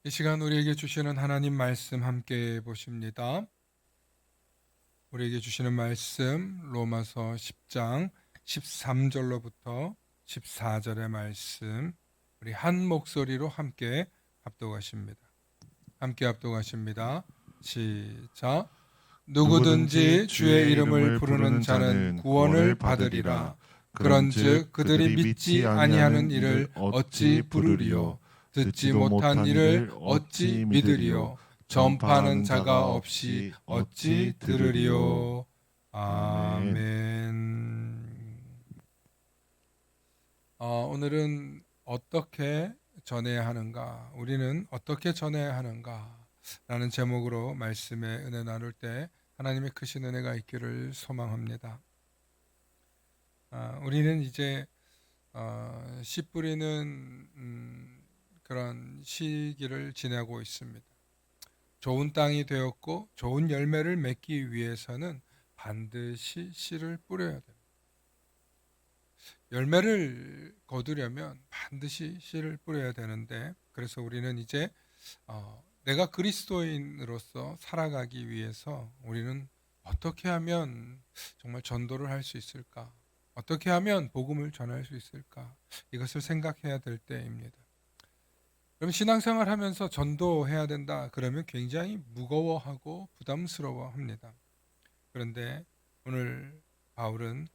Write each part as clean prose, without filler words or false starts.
이 시간 우리에게 주시는 하나님 말씀 함께 보십니다. 우리에게 주시는 말씀 로마서 10장 13절로부터 14절의 말씀 우리 한 목소리로 함께 합독하십니다. 함께 합독하십니다. 시작. 누구든지 주의 이름을 부르는 자는 구원을 받으리라. 그런즉 그들이 믿지 아니하는 이를 어찌 부르리요? 듣지 못한 이를 어찌 믿으리요? 전파하는 자가 없이 어찌 들으리요? 아멘. 오늘은 어떻게 전해야 하는가? 우리는 어떻게 전해야 하는가? 라는 제목으로 말씀의 은혜 나눌 때 하나님의 크신 은혜가 있기를 소망합니다. 우리는 이제 씨 뿌리는 그런 시기를 지내고 있습니다. 좋은 땅이 되었고 좋은 열매를 맺기 위해서는 반드시 씨를 뿌려야 됩니다. 열매를 거두려면 반드시 씨를 뿌려야 되는데, 그래서 우리는 이제 내가 그리스도인으로서 살아가기 위해서 우리는 어떻게 하면 정말 전도를 할 수 있을까? 어떻게 하면 복음을 전할 수 있을까? 이것을 생각해야 될 때입니다. 그럼 신앙생활 하면서 전도해야 된다 그러면 굉장히 무거워하고 부담스러워합니다. 그런데 오늘 바울은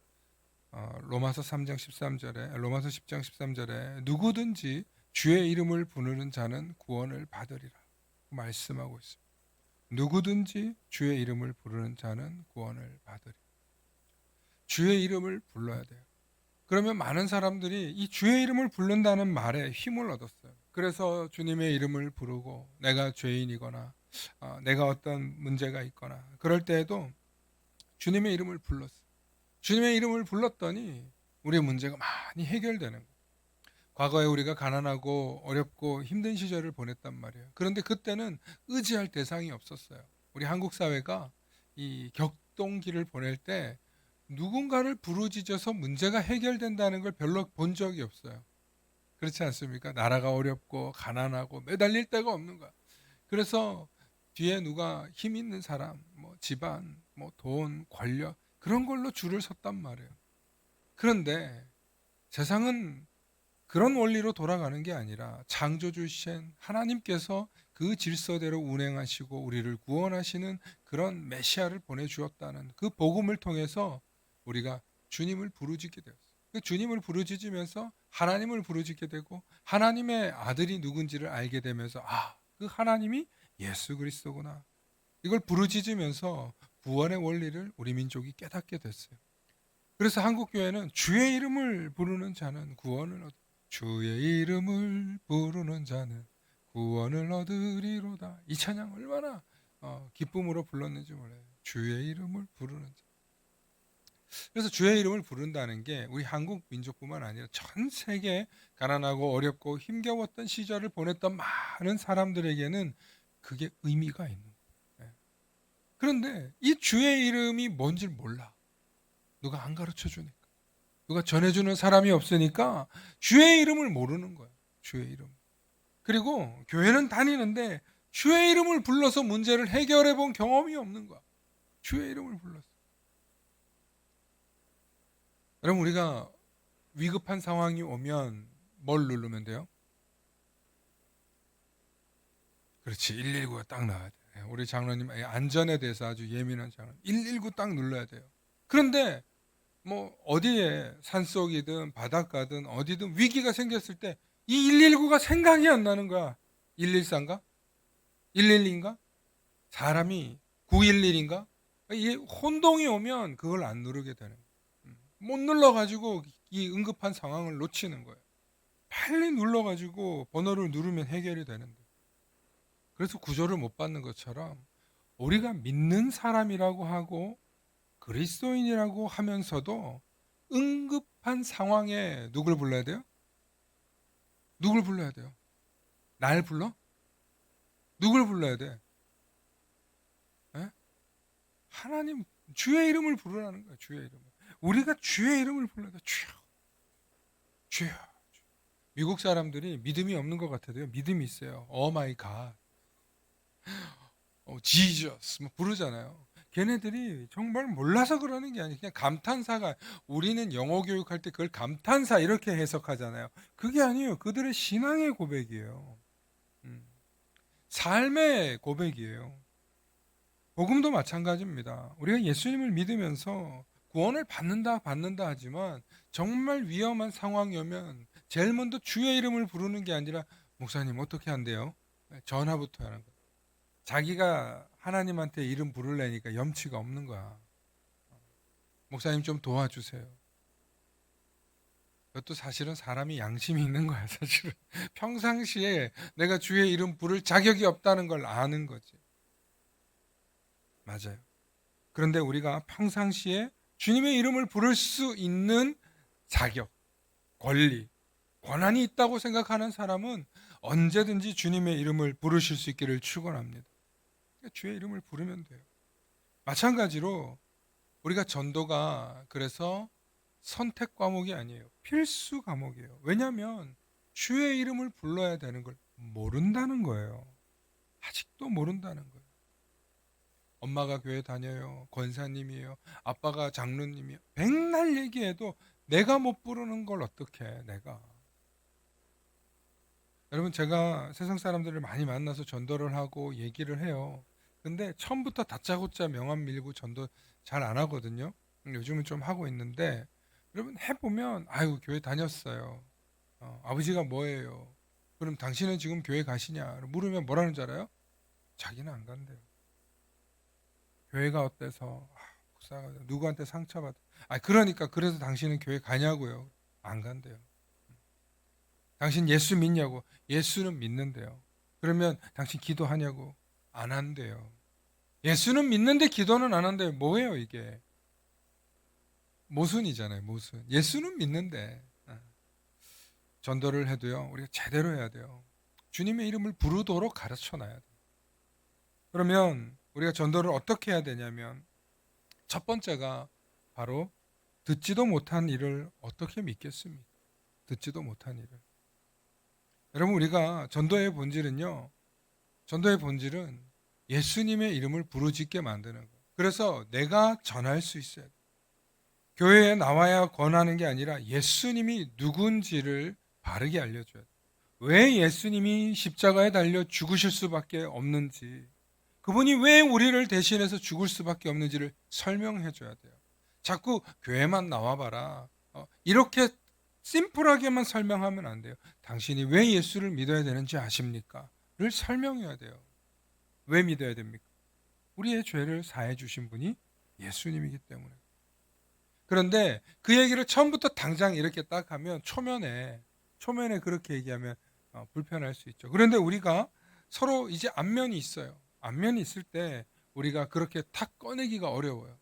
로마서 10장 13절에 누구든지 주의 이름을 부르는 자는 구원을 받으리라 말씀하고 있습니다. 누구든지 주의 이름을 부르는 자는 구원을 받으리라. 주의 이름을 불러야 돼요. 그러면 많은 사람들이 이 주의 이름을 부른다는 말에 힘을 얻었어요. 그래서 주님의 이름을 부르고 내가 죄인이거나 내가 어떤 문제가 있거나 그럴 때에도 주님의 이름을 불렀어요. 주님의 이름을 불렀더니 우리의 문제가 많이 해결되는 거예요. 과거에 우리가 가난하고 어렵고 힘든 시절을 보냈단 말이에요. 그런데 그때는 의지할 대상이 없었어요. 우리 한국 사회가 이 격동기를 보낼 때 누군가를 부르짖어서 문제가 해결된다는 걸 별로 본 적이 없어요. 그렇지 않습니까? 나라가 어렵고 가난하고 매달릴 데가 없는 거야. 그래서 뒤에 누가 힘 있는 사람, 뭐 집안, 뭐 돈, 권력 그런 걸로 줄을 섰단 말이에요. 그런데 세상은 그런 원리로 돌아가는 게 아니라 창조주신 하나님께서 그 질서대로 운행하시고 우리를 구원하시는 그런 메시아를 보내주었다는 그 복음을 통해서 우리가 주님을 부르짖게 되었어요. 그 주님을 부르짖으면서 하나님을 부르짖게 되고 하나님의 아들이 누군지를 알게 되면서 그 하나님이 예수 그리스도구나. 이걸 부르짖으면서 구원의 원리를 우리 민족이 깨닫게 됐어요. 그래서 한국교회는 주의 이름을 부르는 자는 구원을 얻 주의 이름을 부르는 자는 구원을 얻으리로다. 이 찬양 얼마나 기쁨으로 불렀는지 몰라요. 주의 이름을 부르는 자. 그래서 주의 이름을 부른다는 게 우리 한국 민족뿐만 아니라 전 세계 가난하고 어렵고 힘겨웠던 시절을 보냈던 많은 사람들에게는 그게 의미가 있는 거예요. 그런데 이 주의 이름이 뭔지 몰라. 누가 안 가르쳐 주니까. 누가 전해주는 사람이 없으니까 주의 이름을 모르는 거야. 주의 이름. 그리고 교회는 다니는데 주의 이름을 불러서 문제를 해결해 본 경험이 없는 거야. 주의 이름을 불렀어. 여러분, 우리가 위급한 상황이 오면 뭘 누르면 돼요? 그렇지, 119가 딱 나와야 돼. 우리 장로님 안전에 대해서 아주 예민한 장로. 119 딱 눌러야 돼요. 그런데 뭐 어디에 산속이든 바닷가든 어디든 위기가 생겼을 때 이 119가 생각이 안 나는 거야. 114인가? 112인가? 사람이 911인가? 이 혼동이 오면 그걸 안 누르게 되는 거예요. 못 눌러가지고 이 응급한 상황을 놓치는 거예요. 빨리 눌러가지고 번호를 누르면 해결이 되는데. 그래서 구조를 못 받는 것처럼 우리가 믿는 사람이라고 하고 그리스도인이라고 하면서도 응급한 상황에 누굴 불러야 돼요? 누굴 불러야 돼요? 날 불러? 누굴 불러야 돼? 에? 하나님 주의 이름을 부르라는 거야. 주의 이름을. 우리가 주의 이름을 불러야 돼. 주여, 주여. 미국 사람들이 믿음이 없는 것 같아도요, 믿음이 있어요. 오 마이 갓, 지저스 뭐 부르잖아요. 걔네들이 정말 몰라서 그러는 게 아니에요. 그냥 감탄사가, 우리는 영어 교육할 때 그걸 감탄사 이렇게 해석하잖아요. 그게 아니에요. 그들의 신앙의 고백이에요. 음, 삶의 고백이에요. 복음도 마찬가지입니다. 우리가 예수님을 믿으면서 구원을 받는다 하지만 정말 위험한 상황이 오면 제일 먼저 주의 이름을 부르는 게 아니라, 목사님 어떻게 한대요? 전화부터 하는 거예요. 자기가 하나님한테 이름 부르려니까 염치가 없는 거야. 목사님 좀 도와주세요. 그것도 사실은 사람이 양심이 있는 거야, 사실은. 평상시에 내가 주의 이름 부를 자격이 없다는 걸 아는 거지. 맞아요. 그런데 우리가 평상시에 주님의 이름을 부를 수 있는 자격, 권리, 권한이 있다고 생각하는 사람은 언제든지 주님의 이름을 부르실 수 있기를 축원합니다. 주의 이름을 부르면 돼요. 마찬가지로 우리가 전도가 그래서 선택 과목이 아니에요. 필수 과목이에요. 왜냐하면 주의 이름을 불러야 되는 걸 모른다는 거예요. 아직도 모른다는 거예요. 엄마가 교회 다녀요. 권사님이에요. 아빠가 장로님이에요. 백날 얘기해도 내가 못 부르는 걸 어떻게 해, 내가. 여러분, 제가 세상 사람들을 많이 만나서 전도를 하고 얘기를 해요. 근데 처음부터 다짜고짜 명함 밀고 전도 잘 안 하거든요. 요즘은 좀 하고 있는데, 여러분 해보면, 아유 교회 다녔어요. 아버지가 뭐예요? 그럼 당신은 지금 교회 가시냐? 물으면 뭐라는 줄 알아요? 자기는 안 간대요. 교회가 어때서? 목사가 누구한테 상처받아? 그러니까 그래서 당신은 교회 가냐고요? 안 간대요. 당신 예수 믿냐고? 예수는 믿는데요. 그러면 당신 기도하냐고? 안 한대요. 예수는 믿는데 기도는 안 한대요. 뭐예요 이게? 모순이잖아요, 모순. 예수는 믿는데 전도를 해도요, 우리가 제대로 해야 돼요. 주님의 이름을 부르도록 가르쳐 놔야 돼요. 그러면 우리가 전도를 어떻게 해야 되냐면, 첫 번째가 바로 듣지도 못한 일을 어떻게 믿겠습니까? 듣지도 못한 일을. 여러분, 우리가 전도의 본질은 예수님의 이름을 부르짖게 만드는 거예요. 그래서 내가 전할 수 있어야 돼요. 교회에 나와야 권하는 게 아니라 예수님이 누군지를 바르게 알려줘야 돼요. 왜 예수님이 십자가에 달려 죽으실 수밖에 없는지, 그분이 왜 우리를 대신해서 죽을 수밖에 없는지를 설명해 줘야 돼요. 자꾸 교회만 나와봐라, 이렇게 심플하게만 설명하면 안 돼요. 당신이 왜 예수를 믿어야 되는지 아십니까? 를 설명해야 돼요. 왜 믿어야 됩니까? 우리의 죄를 사해 주신 분이 예수님이기 때문에. 그런데 그 얘기를 처음부터 당장 이렇게 딱 하면, 초면에 그렇게 얘기하면 불편할 수 있죠. 그런데 우리가 서로 이제 안면이 있어요. 안면이 있을 때 우리가 그렇게 탁 꺼내기가 어려워요.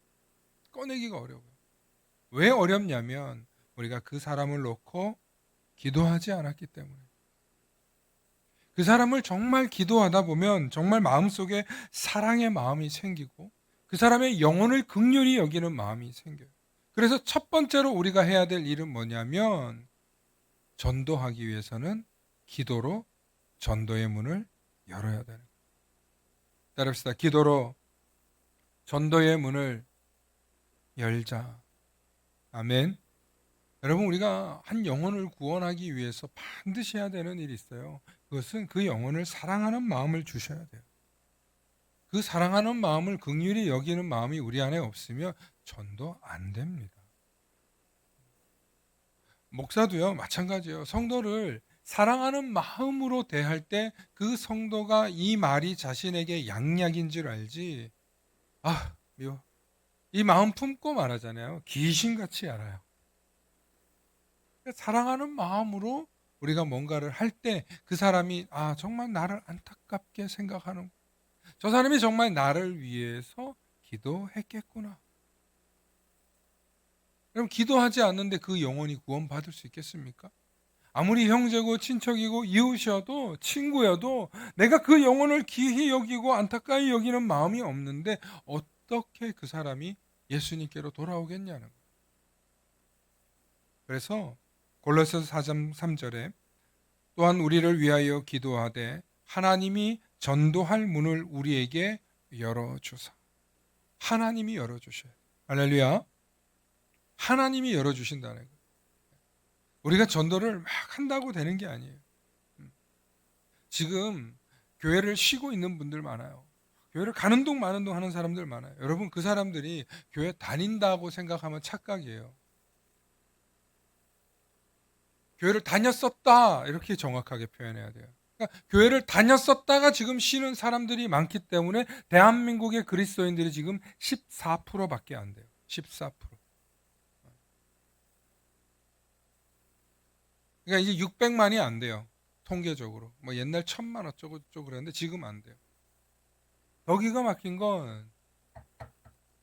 꺼내기가 어려워요. 왜 어렵냐면 우리가 그 사람을 놓고 기도하지 않았기 때문에. 그 사람을 정말 기도하다 보면 정말 마음속에 사랑의 마음이 생기고 그 사람의 영혼을 긍휼히 여기는 마음이 생겨요. 그래서 첫 번째로 우리가 해야 될 일은 뭐냐면, 전도하기 위해서는 기도로 전도의 문을 열어야 되는 거예요. 따릅시다. 기도로 전도의 문을 열자. 아멘. 여러분, 우리가 한 영혼을 구원하기 위해서 반드시 해야 되는 일이 있어요. 그것은 그 영혼을 사랑하는 마음을 주셔야 돼요. 그 사랑하는 마음을 긍휼히 여기는 마음이 우리 안에 없으면 전도 안 됩니다. 목사도요, 마찬가지예요. 성도를 사랑하는 마음으로 대할 때 그 성도가 이 말이 자신에게 양약인 줄 알지, 미워, 이 마음 품고 말하잖아요. 귀신같이 알아요. 사랑하는 마음으로 우리가 뭔가를 할 때 그 사람이 정말 나를 안타깝게 생각하는, 저 사람이 정말 나를 위해서 기도했겠구나. 그럼 기도하지 않는데 그 영혼이 구원받을 수 있겠습니까? 아무리 형제고 친척이고 이웃이어도 친구여도 내가 그 영혼을 귀히 여기고 안타까이 여기는 마음이 없는데 어떻게 그 사람이 예수님께로 돌아오겠냐는 거예요. 그래서 골로새서 4장 3절에 또한 우리를 위하여 기도하되 하나님이 전도할 문을 우리에게 열어주사. 하나님이 열어주셔요. 할렐루야. 하나님이 열어주신다는 거예요. 우리가 전도를 막 한다고 되는 게 아니에요. 지금 교회를 쉬고 있는 분들 많아요. 교회를 가는 동 마는 동 하는 사람들 많아요. 여러분, 그 사람들이 교회 다닌다고 생각하면 착각이에요. 교회를 다녔었다, 이렇게 정확하게 표현해야 돼요. 그러니까 교회를 다녔었다가 지금 쉬는 사람들이 많기 때문에 대한민국의 그리스도인들이 지금 14%밖에 안 돼요. 14%. 그러니까 이제 600만이 안 돼요. 통계적으로. 뭐 옛날 1000만 어쩌고 저쩌고 그랬는데 지금 안 돼요. 더 기가 막힌 건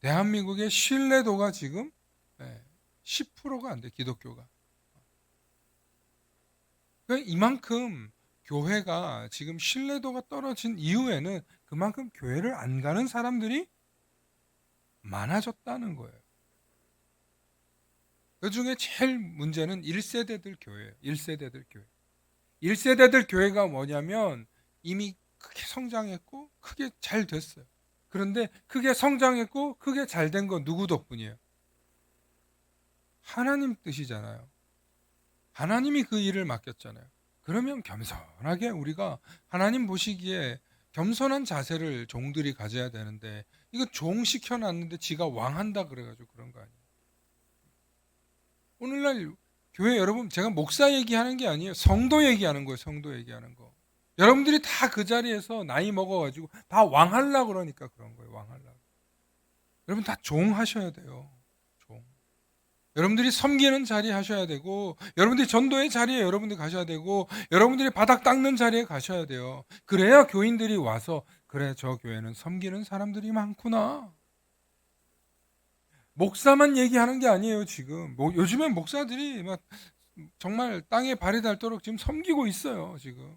대한민국의 신뢰도가 지금 10%가 안 돼, 기독교가. 그러니까 이만큼 교회가 지금 신뢰도가 떨어진 이유에는 그만큼 교회를 안 가는 사람들이 많아졌다는 거예요. 그 중에 제일 문제는 1세대들 교회예요. 1세대들 교회. 1세대들 교회가 뭐냐면 이미 크게 성장했고 크게 잘 됐어요. 그런데 크게 성장했고 크게 잘 된 건 누구 덕분이에요? 하나님 뜻이잖아요. 하나님이 그 일을 맡겼잖아요. 그러면 겸손하게 우리가 하나님 보시기에 겸손한 자세를 종들이 가져야 되는데 이거 종 시켜놨는데 지가 왕한다 그래가지고 그런 거 아니에요. 오늘날 교회 여러분, 제가 목사 얘기하는 게 아니에요. 성도 얘기하는 거예요. 성도 얘기하는 거. 여러분들이 다 그 자리에서 나이 먹어가지고 다 왕하려고 그러니까 그런 거예요. 왕하려고. 여러분 다 종 하셔야 돼요. 종. 여러분들이 섬기는 자리 하셔야 되고, 여러분들이 전도의 자리에 여러분들이 가셔야 되고, 여러분들이 바닥 닦는 자리에 가셔야 돼요. 그래야 교인들이 와서 그래, 저 교회는 섬기는 사람들이 많구나. 목사만 얘기하는 게 아니에요. 지금 요즘엔 목사들이 막 정말 땅에 발이 닳도록 지금 섬기고 있어요. 지금.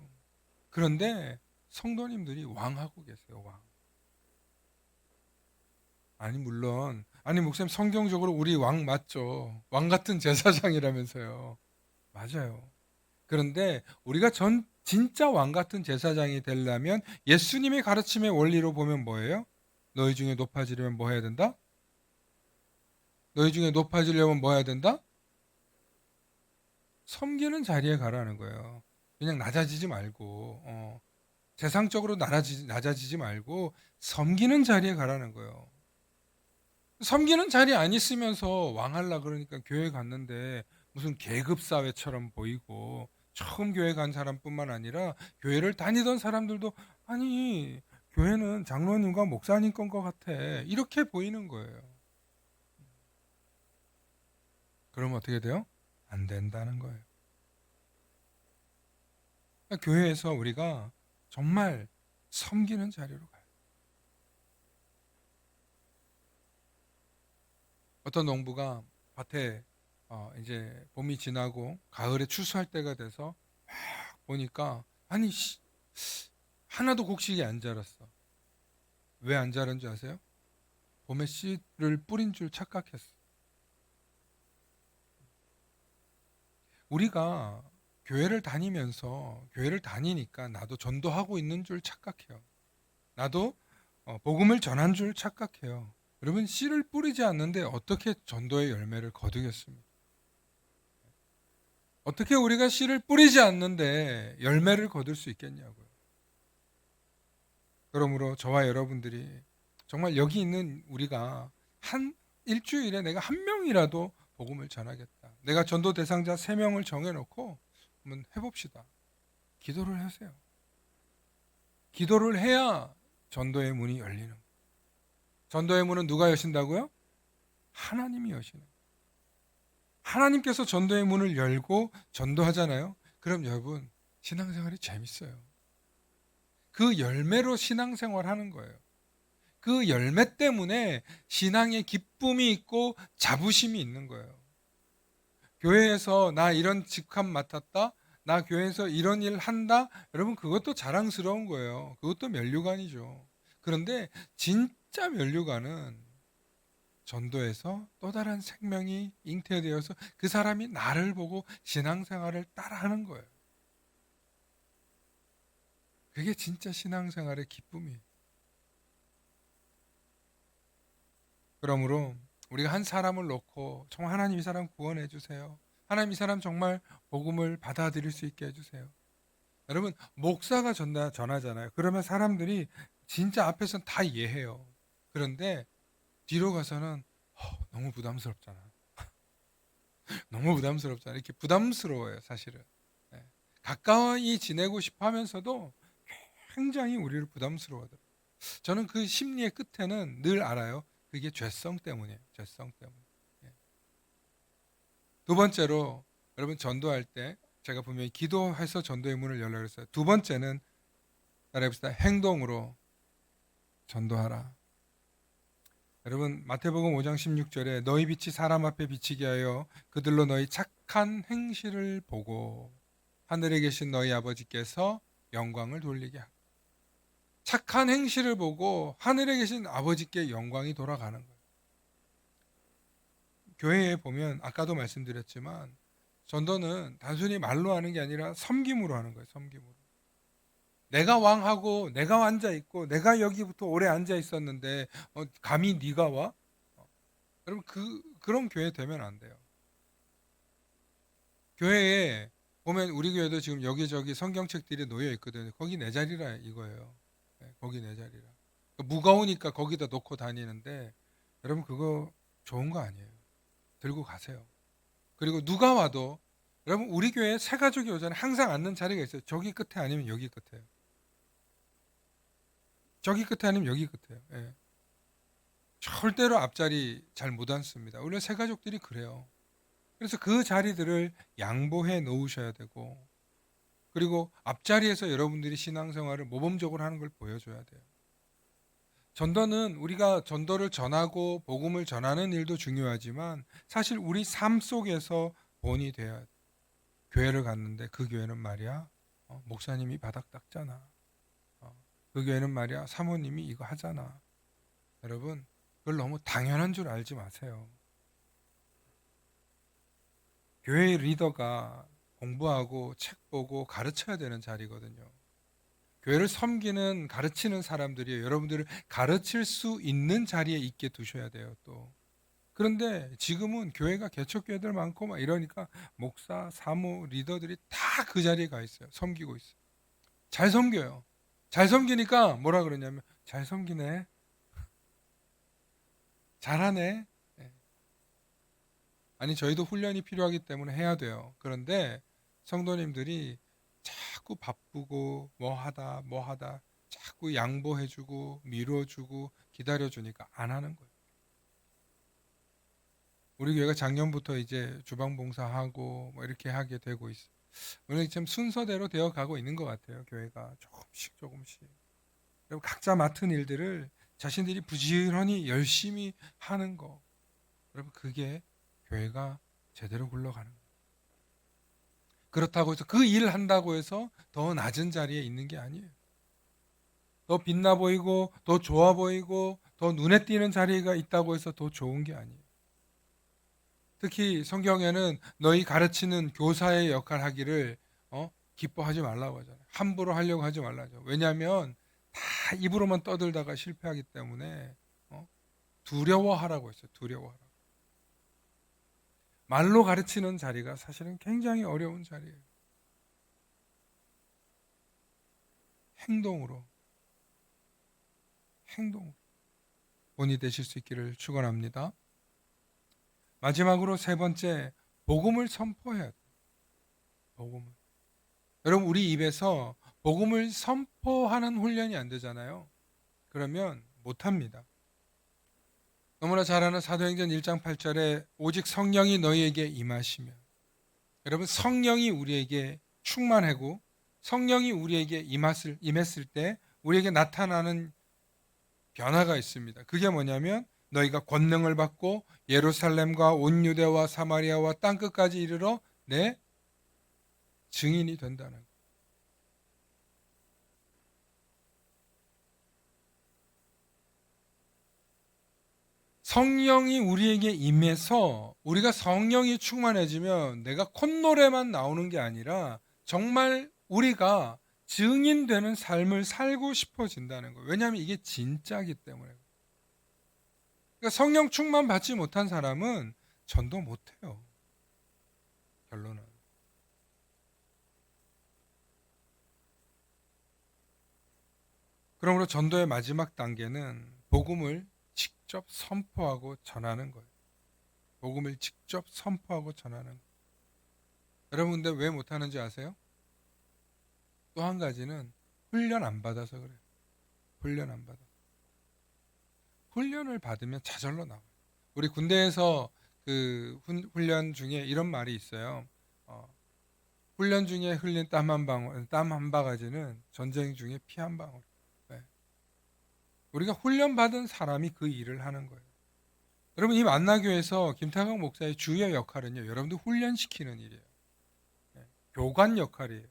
그런데 성도님들이 왕하고 계세요. 왕. 아니 물론 아니 목사님, 성경적으로 우리 왕 맞죠? 왕 같은 제사장이라면서요. 맞아요. 그런데 우리가 진짜 왕 같은 제사장이 되려면 예수님의 가르침의 원리로 보면 뭐예요? 너희 중에 높아지려면 뭐 해야 된다? 너희 중에 높아지려면 뭐 해야 된다? 섬기는 자리에 가라는 거예요. 그냥 낮아지지 말고 세상적으로 낮아지지 말고 섬기는 자리에 가라는 거예요. 섬기는 자리에 안 있으면서 왕하려 그러니까 교회 갔는데 무슨 계급사회처럼 보이고, 처음 교회 간 사람뿐만 아니라 교회를 다니던 사람들도 아니 교회는 장로님과 목사님 건 것 같아, 이렇게 보이는 거예요. 그러면 어떻게 돼요? 안 된다는 거예요. 그러니까 교회에서 우리가 정말 섬기는 자리로 가요. 어떤 농부가 밭에 이제 봄이 지나고 가을에 추수할 때가 돼서 막 보니까 아니 하나도 곡식이 안 자랐어. 왜 안 자란 줄 아세요? 봄에 씨를 뿌린 줄 착각했어. 우리가 교회를 다니면서 교회를 다니니까 나도 전도하고 있는 줄 착각해요. 나도 복음을 전한 줄 착각해요. 여러분, 씨를 뿌리지 않는데 어떻게 전도의 열매를 거두겠습니까? 어떻게 우리가 씨를 뿌리지 않는데 열매를 거둘 수 있겠냐고요. 그러므로 저와 여러분들이 정말 여기 있는 우리가 한 일주일에 내가 한 명이라도 복음을 전하겠다. 내가 전도 대상자 3명을 정해놓고 한번 해봅시다. 기도를 하세요. 기도를 해야 전도의 문이 열리는 거예요. 전도의 문은 누가 여신다고요? 하나님이 여시는 거예요. 하나님께서 전도의 문을 열고 전도하잖아요. 그럼 여러분, 신앙생활이 재밌어요. 그 열매로 신앙생활 하는 거예요. 그 열매 때문에 신앙의 기쁨이 있고 자부심이 있는 거예요. 교회에서 나 이런 직함 맡았다, 나 교회에서 이런 일 한다, 여러분 그것도 자랑스러운 거예요. 그것도 면류관이죠. 그런데 진짜 면류관은 전도에서 또 다른 생명이 잉태되어서 그 사람이 나를 보고 신앙생활을 따라하는 거예요. 그게 진짜 신앙생활의 기쁨이에요. 그러므로 우리가 한 사람을 놓고 정말 하나님 이 사람 구원해 주세요. 하나님 이 사람 정말 복음을 받아들일 수 있게 해주세요. 여러분 목사가 전하잖아요. 그러면 사람들이 진짜 앞에서는 다 이해해요. 그런데 뒤로 가서는 너무 부담스럽잖아. 너무 부담스럽잖아. 이렇게 부담스러워요, 사실은. 네. 가까이 지내고 싶어 하면서도 굉장히 우리를 부담스러워하더라고요. 저는 그 심리의 끝에는 늘 알아요. 그게 죄성 때문이에요. 죄성 때문에. 예. 두 번째로 여러분 전도할 때 제가 분명히 기도해서 전도의 문을 열라 그랬어요. 두 번째는 따라해봅시다. 행동으로 전도하라. 여러분 마태복음 5장 16절에 너희 빛이 사람 앞에 비치게 하여 그들로 너희 착한 행실을 보고 하늘에 계신 너희 아버지께서 영광을 돌리게 하라. 착한 행실을 보고 하늘에 계신 아버지께 영광이 돌아가는 거예요. 교회에 보면 아까도 말씀드렸지만 전도는 단순히 말로 하는 게 아니라 섬김으로 하는 거예요. 섬김으로. 내가 왕하고 내가 앉아 있고 내가 여기부터 오래 앉아 있었는데 감히 네가 와? 여러분 그런 교회 되면 안 돼요. 교회에 보면 우리 교회도 지금 여기저기 성경책들이 놓여 있거든요. 거기 내 자리라 이거예요. 네, 거기 내 자리라. 무거우니까 거기다 놓고 다니는데 여러분 그거 좋은 거 아니에요. 들고 가세요. 그리고 누가 와도 여러분 우리 교회에 새 가족이 오잖아요. 항상 앉는 자리가 있어요. 저기 끝에 아니면 여기 끝에요. 저기 끝에 아니면 여기 끝에요. 예. 절대로 앞자리 잘 못 앉습니다. 원래 새 가족들이 그래요. 그래서 그 자리들을 양보해 놓으셔야 되고 그리고 앞자리에서 여러분들이 신앙생활을 모범적으로 하는 걸 보여줘야 돼요. 전도는 우리가 전도를 전하고 복음을 전하는 일도 중요하지만 사실 우리 삶 속에서 본이 돼야 돼요. 교회를 갔는데 그 교회는 말이야 목사님이 바닥 닦잖아. 그 교회는 말이야 사모님이 이거 하잖아. 여러분 그걸 너무 당연한 줄 알지 마세요. 교회의 리더가 공부하고 책 보고 가르쳐야 되는 자리거든요. 교회를 섬기는 가르치는 사람들이 여러분들을 가르칠 수 있는 자리에 있게 두셔야 돼요. 또 그런데 지금은 교회가 개척교회들 많고 막 이러니까 목사, 사모, 리더들이 다 그 자리에 가 있어요. 섬기고 있어요. 잘 섬겨요. 잘 섬기니까 뭐라 그러냐면 잘 섬기네, 잘하네. 예. 아니 저희도 훈련이 필요하기 때문에 해야 돼요. 그런데 성도님들이 자꾸 바쁘고 뭐 하다 자꾸 양보해주고 밀어주고 기다려주니까 안 하는 거예요. 우리 교회가 작년부터 이제 주방 봉사하고 뭐 이렇게 하게 되고 있어요. 오늘 좀 순서대로 되어 가고 있는 것 같아요. 교회가 조금씩. 그리고 각자 맡은 일들을 자신들이 부지런히 열심히 하는 거. 여러분 그게 교회가 제대로 굴러가는 거예요. 그렇다고 해서 그 일을 한다고 해서 더 낮은 자리에 있는 게 아니에요. 더 빛나 보이고 더 좋아 보이고 더 눈에 띄는 자리가 있다고 해서 더 좋은 게 아니에요. 특히 성경에는 너희 가르치는 교사의 역할 하기를 기뻐하지 말라고 하잖아요. 함부로 하려고 하지 말라죠. 왜냐하면 다 입으로만 떠들다가 실패하기 때문에 두려워하라고 했어요. 두려워하라. 말로 가르치는 자리가 사실은 굉장히 어려운 자리예요. 행동으로 본이 되실 수 있기를 축원합니다. 마지막으로 세 번째, 복음을 선포해야 돼요. 복음을. 여러분 우리 입에서 복음을 선포하는 훈련이 안 되잖아요. 그러면 못합니다. 너무나 잘 아는 사도행전 1장 8절에 오직 성령이 너희에게 임하시면, 여러분 성령이 우리에게 충만하고 성령이 우리에게 임했을 때 우리에게 나타나는 변화가 있습니다. 그게 뭐냐면 너희가 권능을 받고 예루살렘과 온 유대와 사마리아와 땅끝까지 이르러 내 증인이 된다는 거예요. 성령이 우리에게 임해서 우리가 성령이 충만해지면 내가 콧노래만 나오는 게 아니라 정말 우리가 증인되는 삶을 살고 싶어진다는 거예요. 왜냐하면 이게 진짜이기 때문에. 그러니까 성령 충만 받지 못한 사람은 전도 못해요. 결론은. 그러므로 전도의 마지막 단계는 복음을 직접 선포하고 전하는 거예요. 복음을 직접 선포하고 전하는 거예요. 여러분 근데 왜 못하는지 아세요? 또 한 가지는 훈련 안 받아서 그래요. 훈련 안 받아. 훈련을 받으면 저절로 나와요. 우리 군대에서 그 훈련 중에 이런 말이 있어요. 훈련 중에 흘린 땀 한 방울, 땀 한 바가지는 전쟁 중에 피 한 방울. 네. 우리가 훈련 받은 사람이 그 일을 하는 거예요. 여러분 이 만나교에서 김태강 목사의 주요 역할은요. 여러분들 훈련시키는 일이에요. 네. 교관 역할이에요.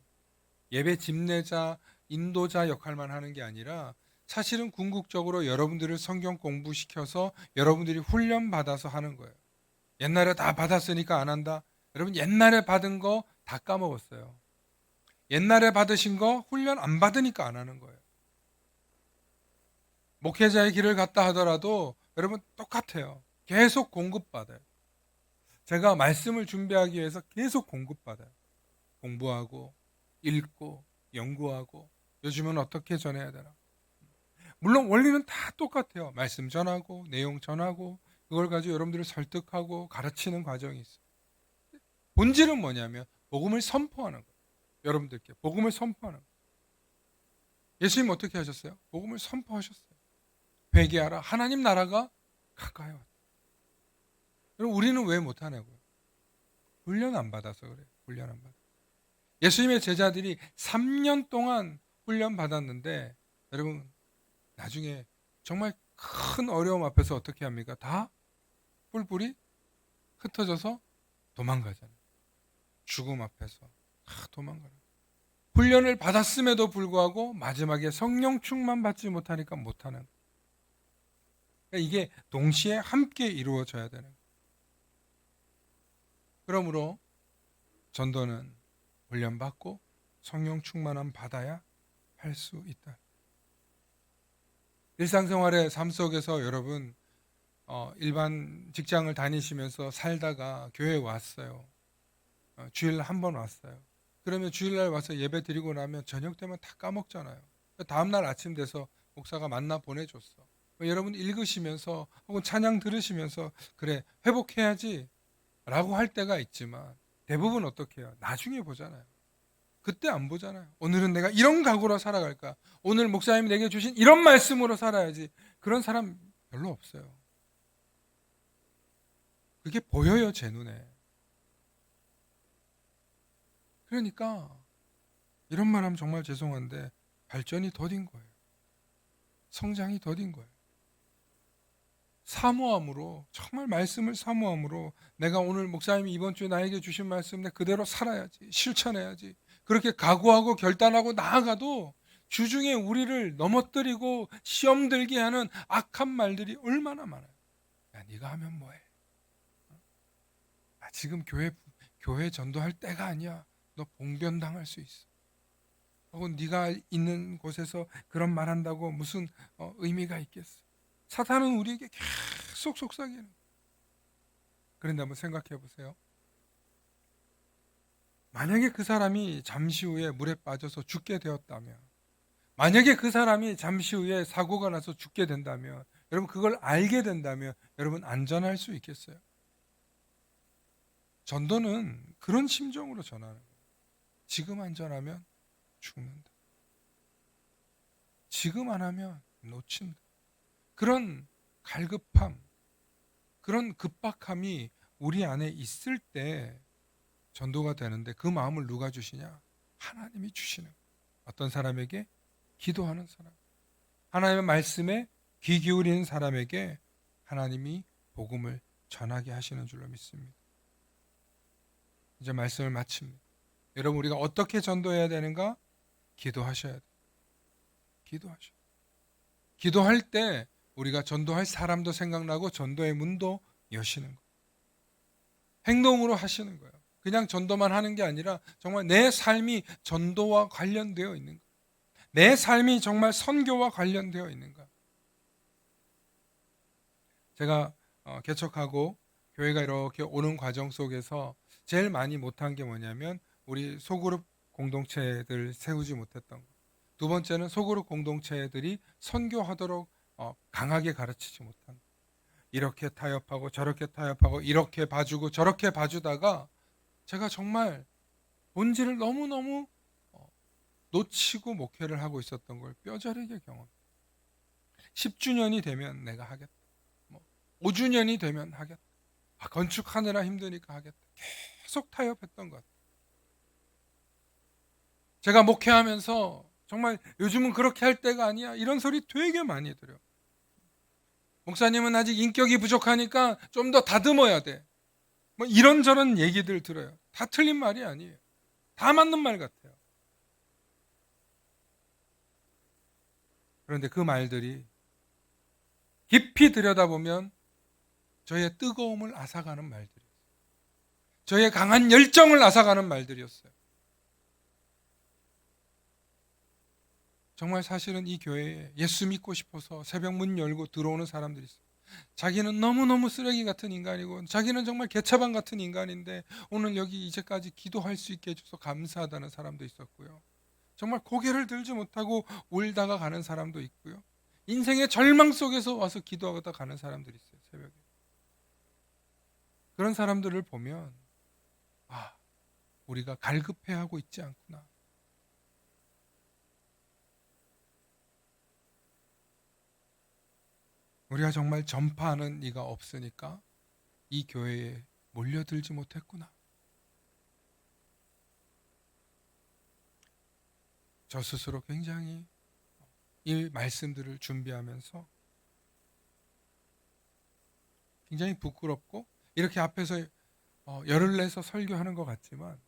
예배 집례자, 인도자 역할만 하는 게 아니라 사실은 궁극적으로 여러분들을 성경 공부시켜서 여러분들이 훈련 받아서 하는 거예요. 옛날에 다 받았으니까 안 한다. 여러분 옛날에 받은 거 다 까먹었어요. 옛날에 받으신 거 훈련 안 받으니까 안 하는 거예요. 목회자의 길을 갔다 하더라도 여러분 똑같아요. 계속 공급받아요. 제가 말씀을 준비하기 위해서 계속 공급받아요. 공부하고 읽고 연구하고 요즘은 어떻게 전해야 되나. 물론 원리는 다 똑같아요. 말씀 전하고 내용 전하고 그걸 가지고 여러분들을 설득하고 가르치는 과정이 있어요. 본질은 뭐냐면 복음을 선포하는 거예요. 여러분들께 복음을 선포하는 거예요. 예수님 어떻게 하셨어요? 복음을 선포하셨어요. 회개하라. 하나님 나라가 가까이 왔다. 그럼 우리는 왜 못하냐고요? 훈련 안 받아서 그래요. 훈련 안 받아. 예수님의 제자들이 3년 동안 훈련 받았는데 여러분 나중에 정말 큰 어려움 앞에서 어떻게 합니까? 다 뿔뿔이 흩어져서 도망가잖아요. 죽음 앞에서 다 도망가요. 훈련을 받았음에도 불구하고 마지막에 성령 충만 받지 못하니까 못하는 거예요. 그러니까 이게 동시에 함께 이루어져야 되는 거예요. 그러므로 전도는 훈련받고 성령 충만함 받아야 할 수 있다. 일상생활의 삶 속에서 여러분 일반 직장을 다니시면서 살다가 교회에 왔어요. 주일 한 번 왔어요. 그러면 주일날 와서 예배 드리고 나면 저녁 되면 다 까먹잖아요. 다음날 아침 돼서 목사가 만나 보내줬어. 여러분 읽으시면서 혹은 찬양 들으시면서 그래 회복해야지 라고 할 때가 있지만 대부분 어떻게 해요? 나중에 보잖아요. 그때 안 보잖아요. 오늘은 내가 이런 각오로 살아갈까? 오늘 목사님이 내게 주신 이런 말씀으로 살아야지. 그런 사람 별로 없어요. 그게 보여요, 제 눈에. 그러니까 이런 말 하면 정말 죄송한데 발전이 더딘 거예요. 성장이 더딘 거예요. 사모함으로 정말 말씀을 사모함으로 내가 오늘 목사님이 이번 주에 나에게 주신 말씀 내 그대로 살아야지 실천해야지 그렇게 각오하고 결단하고 나아가도 주중에 우리를 넘어뜨리고 시험 들게 하는 악한 말들이 얼마나 많아요. 야 네가 하면 뭐해? 지금 교회 전도할 때가 아니야. 너 봉변당할 수 있어. 혹은 네가 있는 곳에서 그런 말한다고 무슨 의미가 있겠어? 사탄은 우리에게 계속 속삭이는. 그런데 한번 생각해 보세요. 만약에 그 사람이 잠시 후에 물에 빠져서 죽게 되었다면, 만약에 그 사람이 잠시 후에 사고가 나서 죽게 된다면, 여러분 그걸 알게 된다면 여러분 안전할 수 있겠어요? 전도는 그런 심정으로 전하는 거예요. 지금 안전하면 죽는다. 지금 안 하면 놓친다. 그런 갈급함, 그런 급박함이 우리 안에 있을 때 전도가 되는데 그 마음을 누가 주시냐? 하나님이 주시는 거예요. 어떤 사람에게? 기도하는 사람. 하나님의 말씀에 귀 기울이는 사람에게 하나님이 복음을 전하게 하시는 줄로 믿습니다. 이제 말씀을 마칩니다. 여러분 우리가 어떻게 전도해야 되는가? 기도하셔야 돼요. 기도하셔야 돼요. 기도할 때 우리가 전도할 사람도 생각나고 전도의 문도 여시는 거예요. 행동으로 하시는 거예요. 그냥 전도만 하는 게 아니라 정말 내 삶이 전도와 관련되어 있는 거예요. 내 삶이 정말 선교와 관련되어 있는가? 제가 개척하고 교회가 이렇게 오는 과정 속에서 제일 많이 못한 게 뭐냐면 우리 소그룹 공동체들 세우지 못했던 거. 두 번째는 소그룹 공동체들이 선교하도록 강하게 가르치지 못한 거. 이렇게 타협하고 저렇게 타협하고 이렇게 봐주고 저렇게 봐주다가 제가 정말 본질을 너무너무 놓치고 목회를 하고 있었던 걸 뼈저리게 경험해요. 10주년이 되면 내가 하겠다. 5주년이 되면 하겠다. 건축하느라 힘드니까 하겠다. 계속 타협했던 것 같아요. 제가 목회하면서 정말 요즘은 그렇게 할 때가 아니야. 이런 소리 되게 많이 들어요. 목사님은 아직 인격이 부족하니까 좀 더 다듬어야 돼. 이런저런 얘기들 들어요. 다 틀린 말이 아니에요. 다 맞는 말 같아요. 그런데 그 말들이 깊이 들여다보면 저의 뜨거움을 앗아가는 말들이었어요. 저의 강한 열정을 앗아가는 말들이었어요. 정말 사실은 이 교회에 예수 믿고 싶어서 새벽 문 열고 들어오는 사람들이 있어요. 자기는 너무너무 쓰레기 같은 인간이고 자기는 정말 개차반 같은 인간인데 오늘 여기 이제까지 기도할 수 있게 해줘서 감사하다는 사람도 있었고요. 정말 고개를 들지 못하고 울다가 가는 사람도 있고요. 인생의 절망 속에서 와서 기도하다 가는 사람들이 있어요. 새벽에. 그런 사람들을 보면 우리가 갈급해하고 있지 않구나. 우리가 정말 전파하는 이가 없으니까 이 교회에 몰려들지 못했구나. 저 스스로 굉장히 이 말씀들을 준비하면서 굉장히 부끄럽고 이렇게 앞에서 열을 내서 설교하는 것 같지만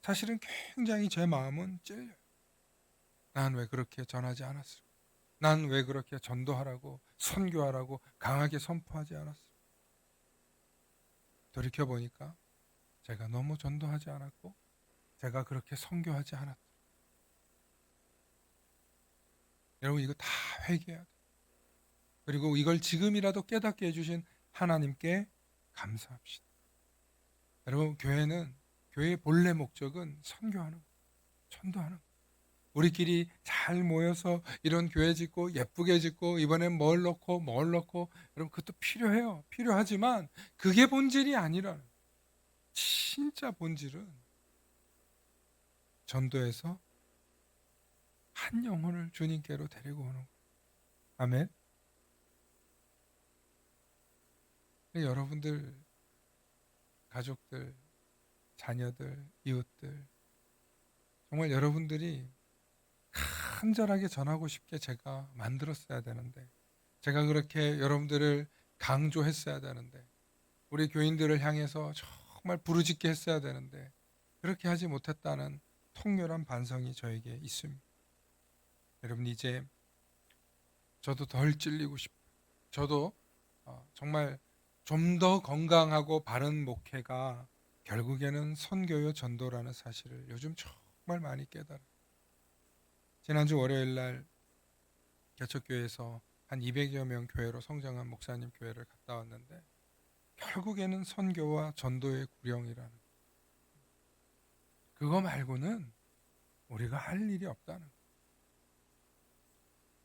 사실은 굉장히 제 마음은 찔려요. 난 왜 그렇게 전하지 않았을까? 난 왜 그렇게 전도하라고 선교하라고 강하게 선포하지 않았을까? 돌이켜보니까 제가 너무 전도하지 않았고 제가 그렇게 선교하지 않았다. 여러분 이거 다 회개해야 돼요. 그리고 이걸 지금이라도 깨닫게 해주신 하나님께 감사합시다. 여러분 교회의 본래 목적은 선교하는 거예요. 전도하는 거예요. 우리끼리 잘 모여서 이런 교회 짓고 예쁘게 짓고 이번엔 뭘 넣고 여러분 그것도 필요해요. 필요하지만 그게 본질이 아니라는 거예요. 진짜 본질은 전도해서 한 영혼을 주님께로 데리고 오는 거예요. 아멘. 여러분들 가족들, 자녀들, 이웃들 정말 여러분들이 간절하게 전하고 싶게 제가 만들었어야 되는데 제가 그렇게 여러분들을 강조했어야 되는데 우리 교인들을 향해서 정말 부르짖게 했어야 되는데 그렇게 하지 못했다는 통렬한 반성이 저에게 있습니다. 여러분 이제 저도 덜 찔리고 싶어요. 저도 정말 좀 더 건강하고 바른 목회가 결국에는 선교요 전도라는 사실을 요즘 정말 많이 깨달아요. 지난주 월요일 날 개척교회에서 한 200여 명 교회로 성장한 목사님 교회를 갔다 왔는데 결국에는 선교와 전도의 구령이라는 그거 말고는 우리가 할 일이 없다는 거예요.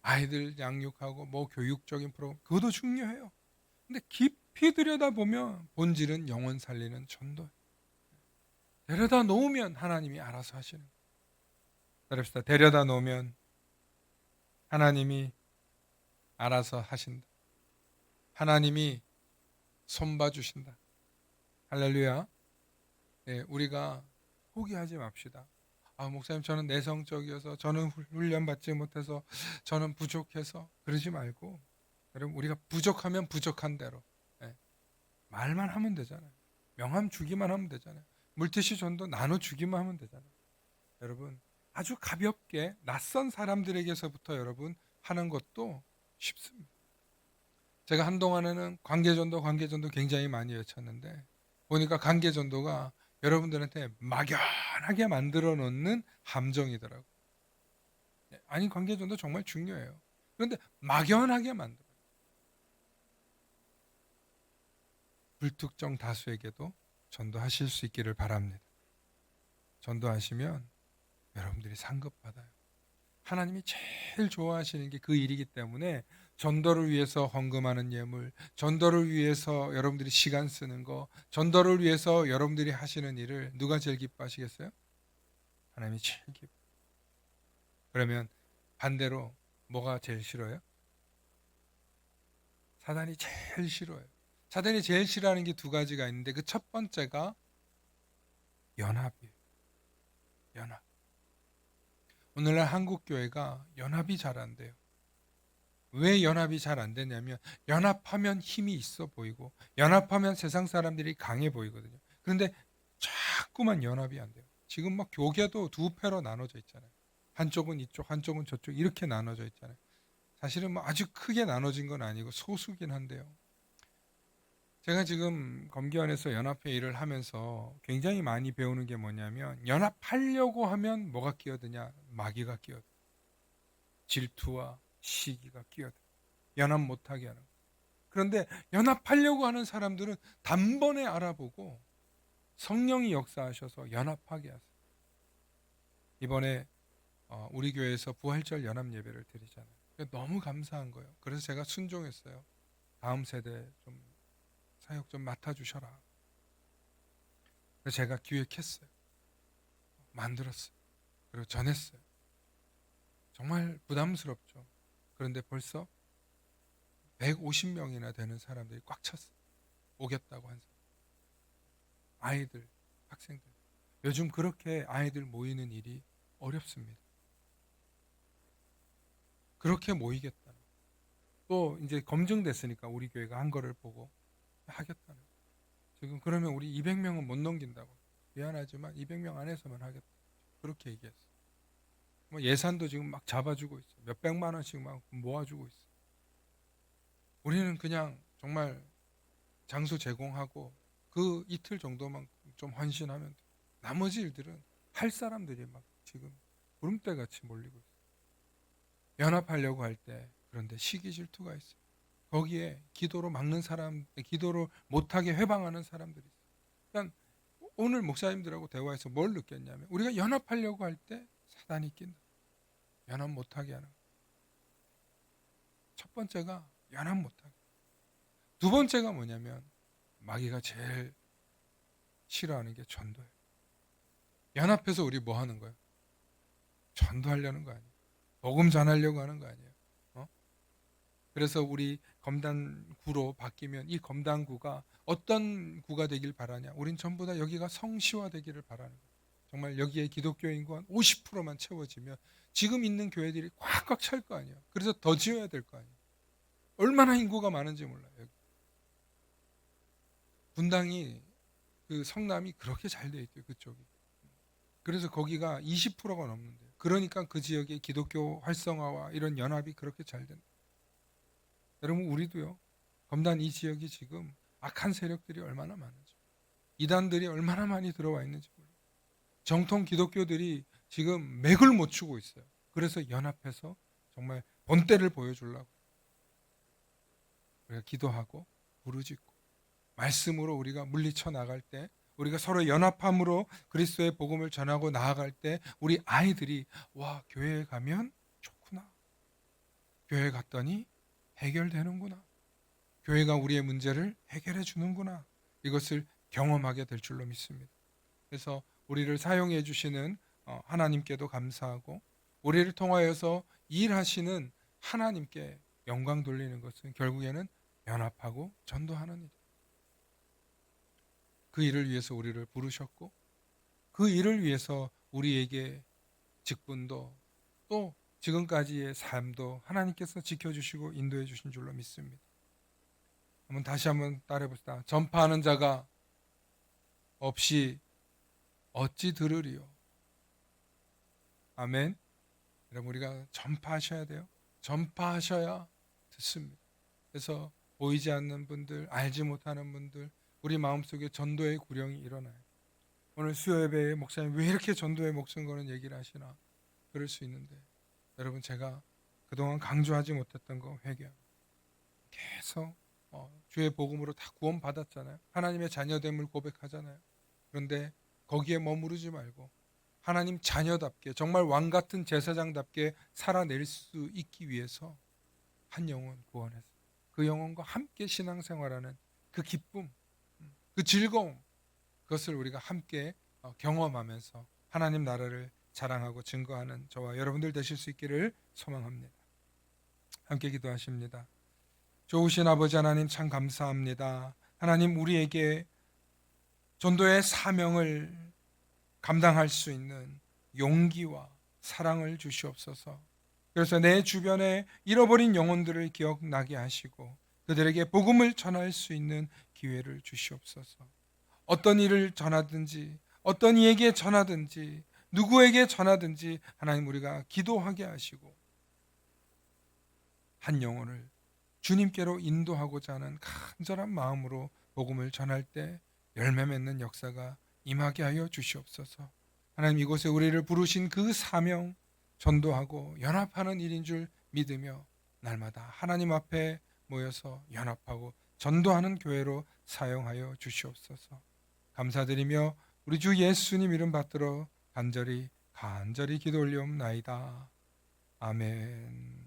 아이들 양육하고 교육적인 프로그램 그것도 중요해요. 근데 깊이 들여다보면 본질은 영혼 살리는 전도예요. 데려다 놓으면 하나님이 알아서 하시는 거예요. 그럽시다. 데려다 놓으면 하나님이 알아서 하신다. 하나님이 손봐 주신다. 할렐루야. 네, 우리가 포기하지 맙시다. 목사님 저는 내성적이어서 저는 훈련받지 못해서 저는 부족해서 그러지 말고 여러분 우리가 부족하면 부족한 대로 말만 하면 되잖아요. 명함 주기만 하면 되잖아요. 물티슈 전도 나눠주기만 하면 되잖아요. 여러분 아주 가볍게 낯선 사람들에게서부터 여러분 하는 것도 쉽습니다. 제가 한동안에는 관계전도 굉장히 많이 외쳤는데 보니까 관계전도가 여러분들한테 막연하게 만들어 놓는 함정이더라고요. 아닌 관계 전도 정말 중요해요. 그런데 막연하게 만들어요. 불특정 다수에게도 전도하실 수 있기를 바랍니다. 전도하시면 여러분들이 상급받아요. 하나님이 제일 좋아하시는 게 그 일이기 때문에 전도를 위해서 헌금하는 예물, 전도를 위해서 여러분들이 시간 쓰는 거, 전도를 위해서 여러분들이 하시는 일을 누가 제일 기뻐하시겠어요? 하나님이 제일 기뻐. 그러면 반대로 뭐가 제일 싫어요? 사단이 제일 싫어요. 사단이 제일 싫어하는 게 두 가지가 있는데 그 첫 번째가 연합이에요. 연합. 오늘날 한국 교회가 연합이 잘 안 돼요. 왜 연합이 잘 안 되냐면 연합하면 힘이 있어 보이고 연합하면 세상 사람들이 강해 보이거든요. 그런데 자꾸만 연합이 안 돼요. 지금 막 교계도 두 패로 나눠져 있잖아요. 한쪽은 이쪽, 한쪽은 저쪽 이렇게 나눠져 있잖아요. 사실은 뭐 아주 크게 나눠진 건 아니고 소수긴 한데요. 제가 지금 검기원에서 연합회 일을 하면서 굉장히 많이 배우는 게 뭐냐면 연합하려고 하면 뭐가 끼어드냐? 마귀가 끼어들어. 질투와 시기가 끼어들어. 연합 못하게 하는 거예요. 그런데 연합하려고 하는 사람들은 단번에 알아보고 성령이 역사하셔서 연합하게 하세요. 이번에 우리 교회에서 부활절 연합 예배를 드리잖아요. 너무 감사한 거예요. 그래서 제가 순종했어요. 다음 세대 좀 사역 좀 맡아주셔라. 그래서 제가 기획했어요. 만들었어요. 그리고 전했어요. 정말 부담스럽죠. 그런데 벌써 150명이나 되는 사람들이 꽉 찼어요. 오겠다고 한 사람. 아이들, 학생들. 요즘 그렇게 아이들 모이는 일이 어렵습니다. 그렇게 모이겠다는. 또 이제 검증됐으니까 우리 교회가 한 거를 보고 하겠다는. 지금 그러면 우리 200명은 못 넘긴다고. 미안하지만 200명 안에서만 하겠다. 그렇게 얘기했어요. 뭐 예산도 지금 막 잡아주고 있어요. 몇백만 원씩 막 모아주고 있어요. 우리는 그냥 정말 장소 제공하고 그 이틀 정도만 좀 헌신하면 돼요. 나머지 일들은 할 사람들이 막 지금 구름대같이 몰리고 있어요. 연합하려고 할 때 그런데 시기 질투가 있어요. 거기에 기도로 막는 사람, 기도를 못하게 회방하는 사람들이 있어요. 그러니까 오늘 목사님들하고 대화해서 뭘 느꼈냐면 우리가 연합하려고 할 때 사단이 낀다. 연합 못하게 하는. 첫 번째가 연합 못하게. 두 번째가 뭐냐면 마귀가 제일 싫어하는 게 전도예요. 연합해서 우리 뭐 하는 거예요? 전도하려는 거 아니에요. 복음 전하려고 하는 거 아니에요. 그래서 우리 검단구로 바뀌면 이 검단구가 어떤 구가 되길 바라냐? 우린 전부 다 여기가 성시화 되기를 바라는 거예요. 정말 여기에 기독교 인구 한 50%만 채워지면 지금 있는 교회들이 꽉꽉 찰 거 아니에요. 그래서 더 지어야 될 거 아니에요. 얼마나 인구가 많은지 몰라요. 여기. 분당이 그 성남이 그렇게 잘 돼 있대요. 그쪽이. 그래서 거기가 20%가 넘는데요. 그러니까 그 지역의 기독교 활성화와 이런 연합이 그렇게 잘 된다. 여러분 우리도요. 검단 이 지역이 지금 악한 세력들이 얼마나 많은지, 이단들이 얼마나 많이 들어와 있는지 몰라요. 정통 기독교들이 지금 맥을 못 추고 있어요. 그래서 연합해서 정말 본때를 보여주려고 우리가 기도하고 부르짖고 말씀으로 우리가 물리쳐 나갈 때, 우리가 서로 연합함으로 그리스도의 복음을 전하고 나아갈 때 우리 아이들이 와, 교회에 가면 좋구나. 교회 갔더니 해결되는구나. 교회가 우리의 문제를 해결해 주는구나. 이것을 경험하게 될 줄로 믿습니다. 그래서 우리를 사용해 주시는 하나님께도 감사하고 우리를 통하여서 일하시는 하나님께 영광 돌리는 것은 결국에는 연합하고 전도하는 일이에요. 그 일을 위해서 우리를 부르셨고 그 일을 위해서 우리에게 직분도 또 지금까지의 삶도 하나님께서 지켜주시고 인도해 주신 줄로 믿습니다. 다시 한번 따라해 봅시다. 전파하는 자가 없이 어찌 들으리요. 아멘. 여러분 우리가 전파하셔야 돼요. 전파하셔야 듣습니다. 그래서 보이지 않는 분들, 알지 못하는 분들, 우리 마음속에 전도의 구령이 일어나요. 오늘 수요 예배에 목사님 왜 이렇게 전도의 목숨 거는 얘기를 하시나 그럴 수 있는데 여러분, 제가 그동안 강조하지 못했던 거 회개합니다. 계속 주의 복음으로 다 구원 받았잖아요. 하나님의 자녀됨을 고백하잖아요. 그런데 거기에 머무르지 말고 하나님 자녀답게 정말 왕 같은 제사장답게 살아낼 수 있기 위해서 한 영혼 구원했어요. 그 영혼과 함께 신앙생활하는 그 기쁨, 그 즐거움, 그것을 우리가 함께 경험하면서 하나님 나라를 자랑하고 증거하는 저와 여러분들 되실 수 있기를 소망합니다. 함께 기도하십니다. 좋으신 아버지 하나님, 참 감사합니다. 하나님, 우리에게 전도의 사명을 감당할 수 있는 용기와 사랑을 주시옵소서. 그래서 내 주변에 잃어버린 영혼들을 기억나게 하시고 그들에게 복음을 전할 수 있는 기회를 주시옵소서. 어떤 일을 전하든지, 어떤 이에게 전하든지, 누구에게 전하든지 하나님, 우리가 기도하게 하시고 한 영혼을 주님께로 인도하고자 하는 간절한 마음으로 복음을 전할 때 열매 맺는 역사가 임하게 하여 주시옵소서. 하나님, 이곳에 우리를 부르신 그 사명, 전도하고 연합하는 일인 줄 믿으며 날마다 하나님 앞에 모여서 연합하고 전도하는 교회로 사용하여 주시옵소서. 감사드리며 우리 주 예수님 이름 받들어 간절히 기도 올리옵나이다. 아멘.